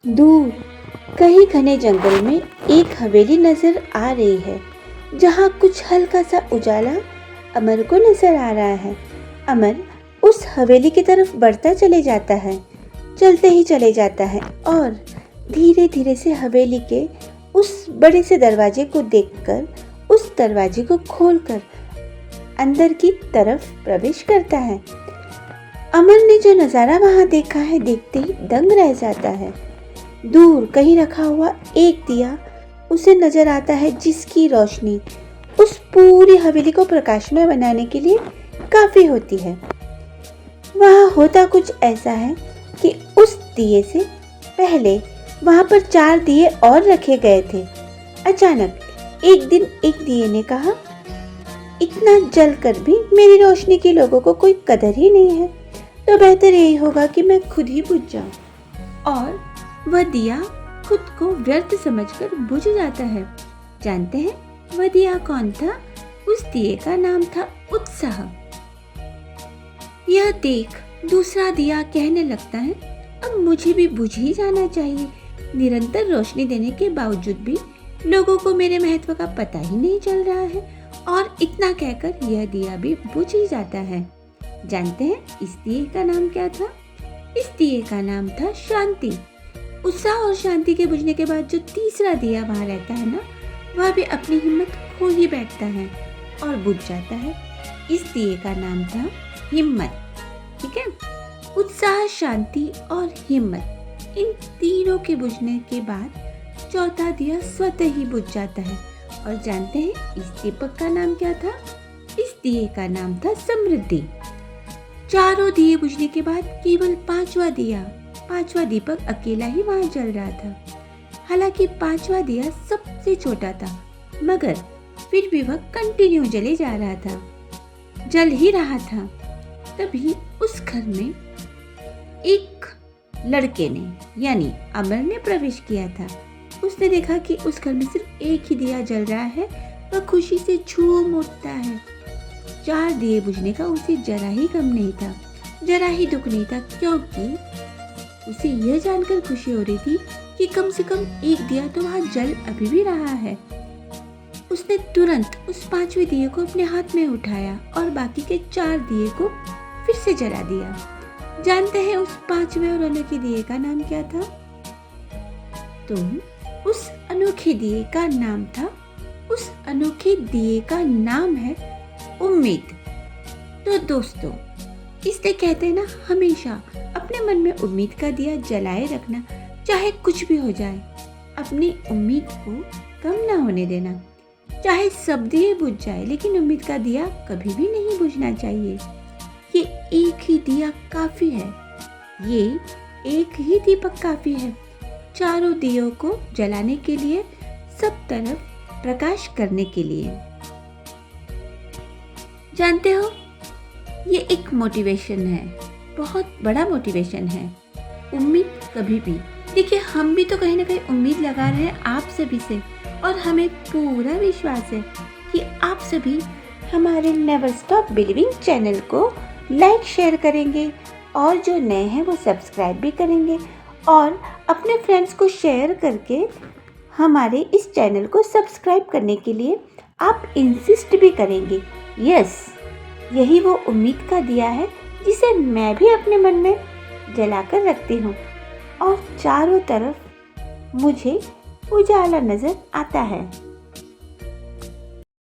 दूर कहीं घने जंगल में एक हवेली नजर आ रही है, जहाँ कुछ हल्का सा उजाला अमर को नजर आ रहा है। अमर उस हवेली की तरफ बढ़ता चले जाता है, चलते ही चले जाता है और धीरे धीरे से हवेली के उस बड़े से दरवाजे को देखकर उस दरवाजे को खोलकर अंदर की तरफ प्रवेश करता है। अमर ने जो नज़ारा वहां देखा है, देखते ही दंग रह जाता है। दूर कहीं रखा हुआ एक दिया उसे नजर आता है, जिसकी रोशनी उस पूरी हवेली को प्रकाशमय बनाने के लिए काफी होती है। वहाँ होता कुछ ऐसा है कि उस दिए से पहले वहाँ पर 4 दिए और रखे गए थे। अचानक एक दिन एक दिए ने कहा, इतना जलकर भी मेरी रोशनी की लोगों को कोई कदर ही नहीं है, तो बेहतर यही होगा कि मैं खुद ही बुझ जाऊं। और वह दिया खुद को व्यर्थ समझकर बुझ जाता है। जानते हैं वह दिया कौन था? उस दिए का नाम था उत्साह। यह देख दूसरा दिया कहने लगता है, अब मुझे भी बुझ ही जाना चाहिए। निरंतर रोशनी देने के बावजूद भी लोगों को मेरे महत्व का पता ही नहीं चल रहा है। और इतना कहकर यह दिया भी बुझ ही जाता है। जानते हैं इस दिए का नाम क्या था? इस दिए का नाम था शांति। उत्साह और शांति के बुझने के बाद जो तीसरा दिया वहां रहता है ना, वह भी अपनी हिम्मत खो ही बैठता है और बुझ जाता है। इस दिए का नाम था हिम्मत। ठीक है, उत्साह, शांति और हिम्मत, इन तीनों के बुझने के बाद चौथा दिया स्वतः ही बुझ जाता है। और जानते हैं इस दीपक का नाम क्या था? इस दिए का नाम था समृद्धि। चारों दिए बुझने के बाद केवल पांचवा दीपक अकेला ही वहां जल रहा था। हालांकि पांचवा दिया सबसे छोटा था, मगर फिर भी वह कंटिन्यू जले जा रहा था, जल ही रहा था। तभी उस घर में एक लड़के ने यानी अमर ने प्रवेश किया था। उसने देखा कि उस घर में सिर्फ एक ही दिया जल रहा है। वह खुशी से झूम उठता है। 4 दिए बुझने का उसे जरा ही गम नहीं था, जरा ही दुख नहीं था, क्योंकि उसे यह जानकर खुशी हो रही थी कि कम से कम एक दिया तो वहां जल अभी भी रहा है। उसने तुरंत उस 5वें दिए को अपने हाथ में उठाया और बाकी के 4 दिए को फिर से जला दिया। जानते हैं उस 5वें और अनोखे दिए का नाम क्या था? तो उस अनोखे दिए का नाम है उम्मीद। तो दोस्तों, इसलिए कहते हैं ना, हमेशा अपने मन में उम्मीद का दिया जलाए रखना, चाहे कुछ भी हो जाए। अपनी उम्मीद को कम ना होने देना। चाहे सब दिए बुझ जाए, लेकिन उम्मीद का दिया कभी भी नहीं बुझना चाहिए। ये एक ही दिया काफी है, ये एक ही दीपक काफी है चारों दियों को जलाने के लिए, सब तरफ प्रकाश करने के लिए। जानते हो, ये एक मोटिवेशन है, बहुत बड़ा मोटिवेशन है। उम्मीद कभी भी, देखिए हम भी तो कहीं ना कहीं उम्मीद लगा रहे हैं आप सभी से, और हमें पूरा विश्वास है कि आप सभी हमारे नेवर स्टॉप बिलीविंग चैनल को लाइक शेयर करेंगे, और जो नए हैं वो सब्सक्राइब भी करेंगे, और अपने फ्रेंड्स को शेयर करके हमारे इस चैनल को सब्सक्राइब करने के लिए आप इंसिस्ट भी करेंगे। यस, यही वो उम्मीद का दिया है जिसे मैं भी अपने मन में जलाकर रखती हूँ, और चारों तरफ मुझे उजाला नजर आता है।